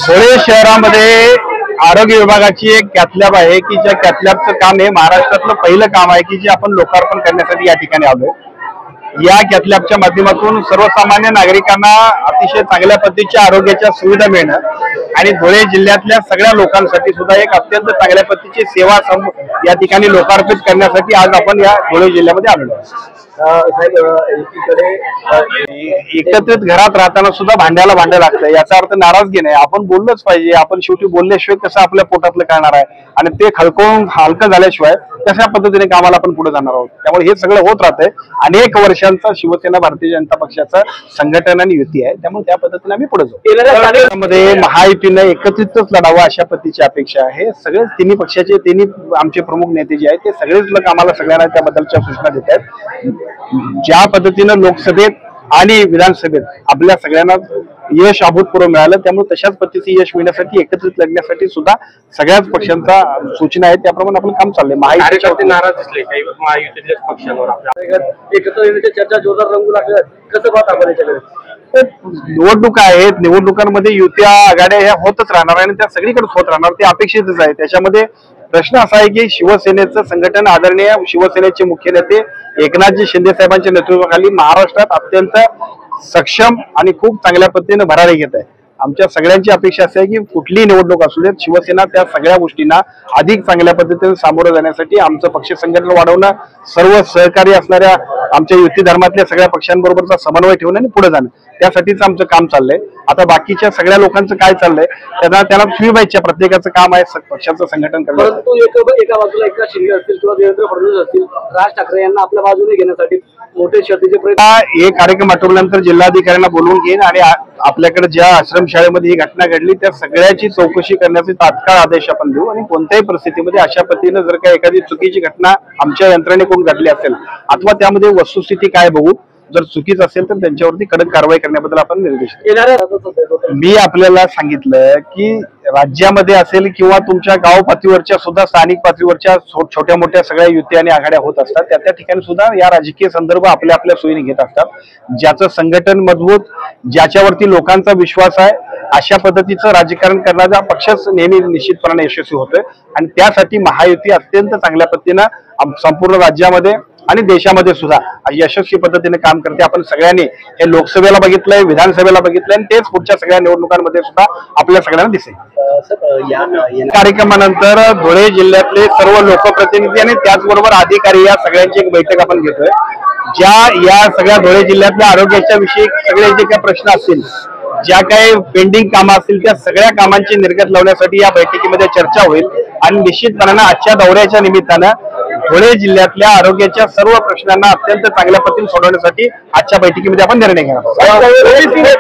धुळे शहरामध्ये आरोग्य विभागाची एक कॅथलॅब आहे की ज्या कॅथलॅबचं काम हे महाराष्ट्रातलं पहिलं काम आहे की जे आपण लोकार्पण करण्यासाठी या ठिकाणी आलोय। या कॅथलॅबच्या माध्यमातून सर्वसामान्य नागरिकांना अतिशय चांगल्या पद्धतीच्या आरोग्याच्या सुविधा मिळणं आणि धुळे जिल्ह्यातल्या सगळ्या लोकांसाठी सुद्धा एक अत्यंत चांगल्या पद्धतीची सेवा या ठिकाणी लोकार्पित करण्यासाठी आज आपण या धुळे जिल्ह्यामध्ये आलेलो आहोत। एकत्रित घरात राहताना सुद्धा भांड्याला भांडं लागतं, याचा अर्थ नाराजगी नाही। आपण बोललंच पाहिजे, आपण शेवटी बोलल्याशिवाय कसं आपल्या पोटातलं करणार आहे आणि ते खळकळून हलकं झाल्याशिवाय कशा पद्धतीने कामाला आपण पुढे जाणार आहोत। त्यामुळे हे सगळं होत राहतंय। अनेक वर्षांचा शिवसेना भारतीय जनता पक्षाचा संघटन आणि युती आहे, त्यामुळे त्या पद्धतीने आम्ही पुढे जाऊ। मध्ये महायुतीनं एकत्रितच लढावं अशा पद्धतीची अपेक्षा आहे। सगळे तिन्ही पक्षाचे तिन्ही आमचे प्रमुख नेते जे आहेत ते सगळेच लोक आम्हाला सगळ्यांना त्याबद्दलच्या सूचना देत आहेत। ज्या पद्धतीनं लोकसभेत आणि विधानसभेत आपल्या सगळ्यांना यश अभूतपूर्व मिळालं, त्यामुळे तशाच पद्धतीचे यश मिळण्यासाठी एकत्रित लढण्यासाठी सुद्धा सगळ्याच पक्षांचा सूचना आहे, त्याप्रमाणे आपलं काम चाललंय। महायुतीचे नाराज असले काही महायुतीच्या पक्षांवर एकत्र येण्याची चर्चा जोरदार रंगू लागल्या, कसं पाहता आपण याच्याकडे? निवडणुका आहेत, निवडणुकांमध्ये युत्या आघाड्या ह्या होतच राहणार आणि त्या सगळीकडे होत राहणार, ते अपेक्षितच आहे। त्याच्यामध्ये प्रश्न असा आहे की शिवसेनेचं संघटन आदरणीय शिवसेनेचे मुख्य नेते एकनाथजी शिंदे साहेबांच्या नेतृत्वाखाली महाराष्ट्रात अत्यंत सक्षम आणि खूप चांगल्या पद्धतीने भरारी घेत आहे। आमच्या सगळ्यांची अपेक्षा अशी आहे की कुठलीही निवडणूक असू देत, शिवसेना त्या सगळ्या गोष्टींना अधिक चांगल्या पद्धतीने सामोरं जाण्यासाठी आमचं पक्ष संघटन वाढवणं, सर्व सहकारी असणाऱ्या आमच्या युती धर्मातल्या सगळ्या पक्षांबरोबरचा समन्वय ठेवणं आणि पुढे जाणं, त्यासाठीच आमचं काम चाललंय। आता बाकीच्या सगळ्या लोकांचं काय चाललंय त्यांना सुविधाच्या प्रत्येकाचं काम आहे पक्षाचं संघटन करणं। परंतु एका बाजूला एकनाथ शिंदे असतील किंवा देवेंद्र फडणवीस असतील, राज ठाकरे यांना आपल्या बाजूने घेण्यासाठी मोठे शर्तीचे प्रयत्न। हे कार्यक्रम आटवल्यानंतर जिल्हाधिकाऱ्यांना बोलवून घेईन आणि आपल्याकडे ज्या आश्रमशाळेमध्ये ही घटना घडली त्या सगळ्याची चौकशी करण्याचे तात्काळ आदेश आपण देऊ आणि कोणत्याही परिस्थितीमध्ये अशा पद्धतीने जर का एखादी चुकीची घटना आमच्या यंत्रणेकडून घडली असेल अथवा त्यामध्ये वस्तुस्थिती काय बघू, जर चुकीचं असेल तर त्यांच्यावरती कडक कारवाई करण्याबद्दल आपण निर्देश देऊ। मी आपल्याला सांगितलं की राज्यामध्ये असेल किंवा तुमच्या गाव पातळीवरच्या सुद्धा स्थानिक पातळीवरच्या छोट्या मोठ्या सगळ्या युती आणि आघाड्या होत असतात, त्या ठिकाणी सुद्धा या राजकीय संदर्भ आपल्या आपल्या सोयीने घेत असतात। ज्याचं संघटन मजबूत, ज्याच्यावरती लोकांचा विश्वास आहे, अशा पद्धतीचं राजकारण करणारा पक्षच नेहमी निश्चितपणाने यशस्वी होतोय आणि त्यासाठी महायुती अत्यंत चांगल्या पद्धतीनं संपूर्ण राज्यामध्ये आणि देशामध्ये सुद्धा यशस्वी पद्धतीने काम करते। आपण सगळ्यांनी हे लोकसभेला बघितलंय, विधानसभेला बघितलंय आणि तेच पुढच्या सगळ्या निवडणुकांमध्ये सुद्धा आपल्या सगळ्यांना दिसेल। कार्यक्रमानंतर धुळे जिल्ह्यातले सर्व लोकप्रतिनिधी आणि त्याचबरोबर अधिकारी या सगळ्यांची एक बैठक आपण घेतोय। या सगळ्या धुळे जिल्ह्यातल्या आरोग्याच्या विषयी सगळे जे काही प्रश्न असतील, ज्या काही पेंडिंग कामं असतील त्या सगळ्या कामांची निर्गत लावण्यासाठी या बैठकीमध्ये चर्चा होईल आणि निश्चितपणाने आजच्या दौऱ्याच्या निमित्तानं धुळे जिल्ह्यातल्या आरोग्याच्या सर्व प्रश्नांना अत्यंत चांगल्या पद्धतीने सोडवण्यासाठी आजच्या बैठकीमध्ये आपण निर्णय घेणार आहोत।